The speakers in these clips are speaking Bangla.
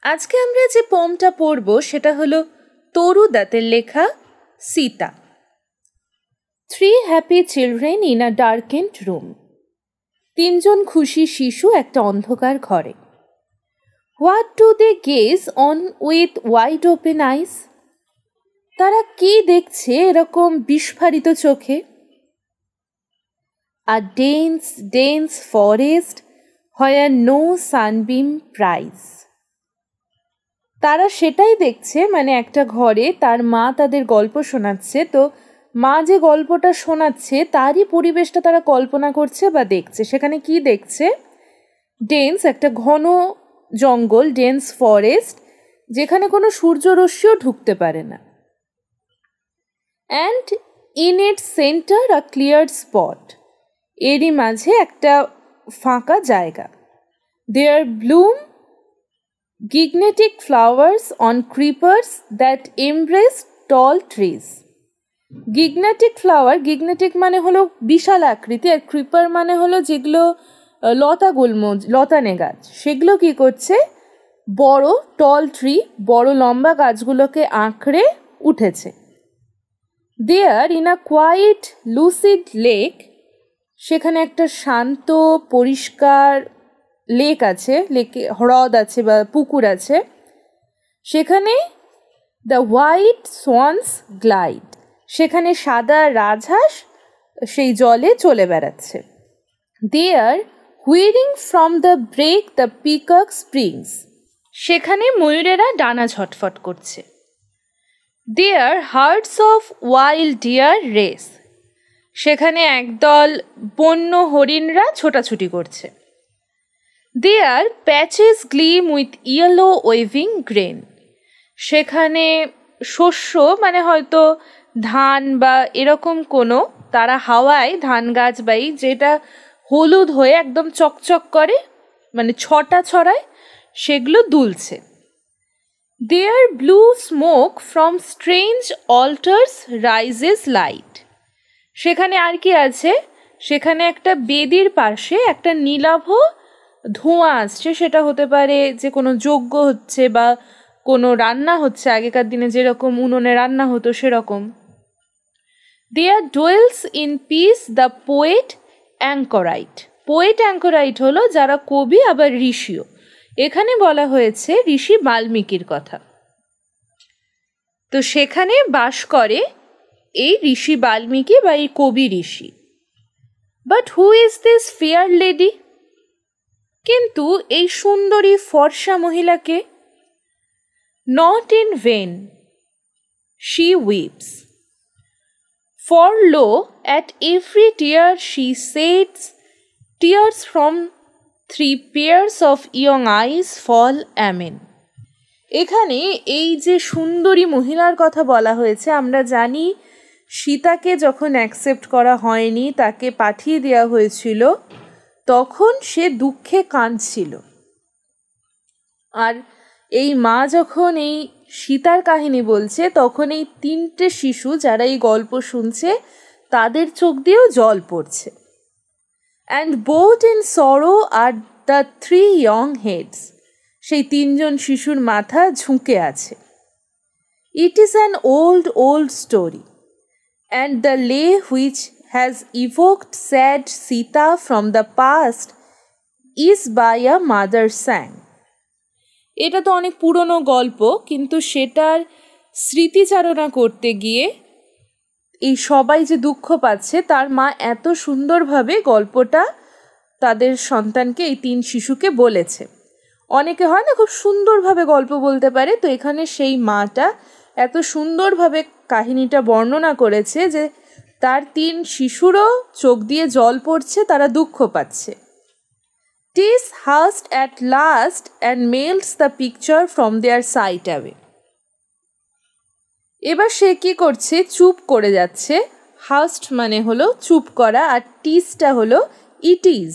আজকে আমরা যে পোমটা পড়ব সেটা হলো তরু দত্তের লেখা Sita. 3 happy children in a darkened room. 3জন খুশি শিশু একটা অন্ধকার ঘরে। What do they gaze on with wide open eyes? তারা কি দেখছে এরকম বিস্ফারিত চোখে? A dense dense forest where no sunbeam pries. তারা সেটাই দেখছে, মানে একটা ঘরে তার মা তাদের গল্প শোনাচ্ছে, তো মা যে গল্পটা শোনাচ্ছে তারই পরিবেশটা তারা কল্পনা করছে বা দেখছে। সেখানে কি দেখছে? ডেন্স, একটা ঘন জঙ্গল, ডেন্স ফরেস্ট, যেখানে কোনো সূর্যরশ্মিও ঢুকতে পারে না। And in it's centre a clear spot, এরই মাঝে একটা ফাঁকা জায়গা। দেয়ার Bloom gignetic flowers on creepers that embrace tall trees. gignetic flower, gignetic মানে হলো বিশাল আকৃতি, আর ক্রিপার মানে হলো যেগুলো লতানে গাছ, সেগুলো কি করছে? বড় টল ট্রি, বড় লম্বা গাছগুলোকে আঁকড়ে উঠেছে। There in a quiet lucid lake, সেখানে একটা শান্ত পরিষ্কার লেক আছে, লেকে হ্রদ আছে বা পুকুর আছে, সেখানে দ্য হোয়াইট সোয়ান্স গ্লাইড, সেখানে সাদা রাজহাঁস সেই জলে চলে বেড়াচ্ছে। There whirring from the brake the peacock springs, সেখানে ময়ূরেরা ডানা ঝটফট করছে। There herds of wild deer race, সেখানে একদল বন্য হরিণরা ছোটাছুটি করছে। There patches gleam with yellow waving grain, সেখানে শস্য মানে হয়তো ধান বা এরকম কোনো, তারা হাওয়ায় ধান গাছ বাই যেটা হলুদ হয়ে একদম চকচক করে, মানে ছটা ছড়ায়, সেগুলো দুলছে। There blue smoke from strange altars rises light, সেখানে আর কি আছে? সেখানে একটা বেদির পাশে একটা নীলাভ ধোঁয়া আসছে, সেটা হতে পারে যে কোনো যজ্ঞ হচ্ছে বা কোনো রান্না হচ্ছে, আগেকার দিনে যেরকম উনুনে রান্না হতো সেরকম। There dwells in peace the poet anchorite, poet anchorite হলো যারা কবি আবার ঋষিও, এখানে বলা হয়েছে ঋষি বাল্মীকির কথা। তো সেখানে বাস করে এই ঋষি বাল্মীকি বা এই কবি ঋষি। But who is this fair lady? কিন্তু এই সুন্দরী ফর্সা মহিলাকে? Not in vain she weeps, for lo at every tear she sheds tears from 3 pairs of young eyes fall amain. এখানে এই যে সুন্দরী মহিলার কথা বলা হয়েছে, আমরা জানি সীতাকে যখন অ্যাকসেপ্ট করা হয়নি, তাকে পাঠিয়ে দেওয়া হয়েছিল, তখন সে দুঃখে কাঁদছিল। আর এই মা যখন এই সীতার কাহিনী বলছে, তখন এই 3টে শিশু যারা এই গল্প শুনছে তাদের চোখ দিয়েও জল পড়ছে। অ্যান্ড বোথ ইন সরো আর দ্য 3 ইয়ং হেডস, সেই 3জন শিশুর মাথা ঝুঁকে আছে। It is an old story and the লে which has evoked sad Sita from the past is by a mother sang. এটা তো অনেক পুরনো গল্প, কিন্তু সেটার স্মৃতিচারণা করতে গিয়ে এই সবাই যে দুঃখ পাচ্ছে, তার মা এত সুন্দরভাবে গল্পটা তাদের সন্তানকে, এই 3 শিশুকে বলেছে। অনেকে হয় না খুব সুন্দরভাবে গল্প বলতে পারে, তো এখানে সেই মাটা এত সুন্দরভাবে কাহিনীটা বর্ণনা করেছে যে তার 3 শিশুরও চোখ দিয়ে জল পড়ছে, তারা দুঃখ পাচ্ছে। টিস হাস্ট at last and melts the picture from there site away. এবার সে কি করছে? চুপ করে যাচ্ছে। হাস্ট মানে হলো চুপ করা, আর টিসটা হলো ইট ইজ।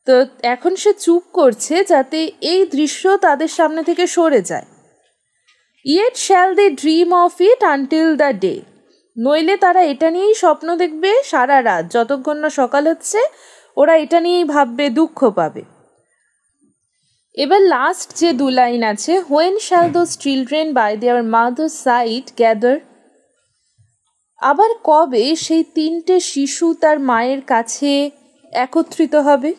তো এখন সে চুপ করছে যাতে এই দৃশ্য তাদের সামনে থেকে সরে যায়। Yet shall they dream of it until the day, নইলে তারা এটা নিয়েই স্বপ্ন দেখবে সারা রাত, যতক্ষণ না সকাল হচ্ছে ওরা এটা নিয়েই ভাববে, দুঃখ পাবে। এবার লাস্ট যে 2 লাইন আছে, when shall those children by their mothers' side gather, আবার কবে সেই 3টে শিশু তার মায়ের কাছে একত্রিত হবে।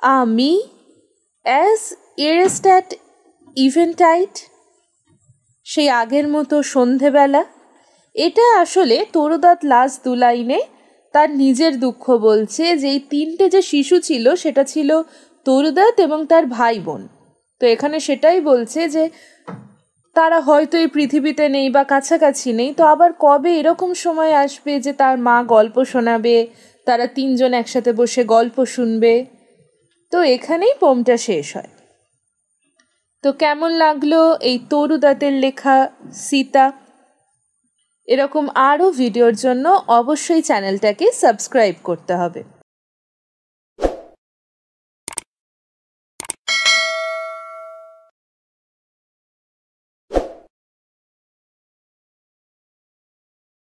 আমি অ্যাজ এরেস্ট অ্যাট ইভেন্টাইট, সেই আগের মতো সন্ধেবেলা। এটা আসলে তরুদত্ত লাস্ট 2 লাইনে তার নিজের দুঃখ বলছে যে এই 3টে যে শিশু ছিল সেটা ছিল তরুদত্ত এবং তার ভাই বোন। তো এখানে সেটাই বলছে যে তারা হয়তো এই পৃথিবীতে নেই বা কাছাকাছি নেই, তো আবার কবে এরকম সময় আসবে যে তার মা গল্প শোনাবে, তারা 3জন একসাথে বসে গল্প শুনবে। তো এখানেই পোমটা শেষ হয়। তো কেমন লাগলো এই তরুদত্তের লেখা সীতা? এরকম আরও ভিডিওর জন্য অবশ্যই চ্যানেলটাকে সাবস্ক্রাইব করতে হবে।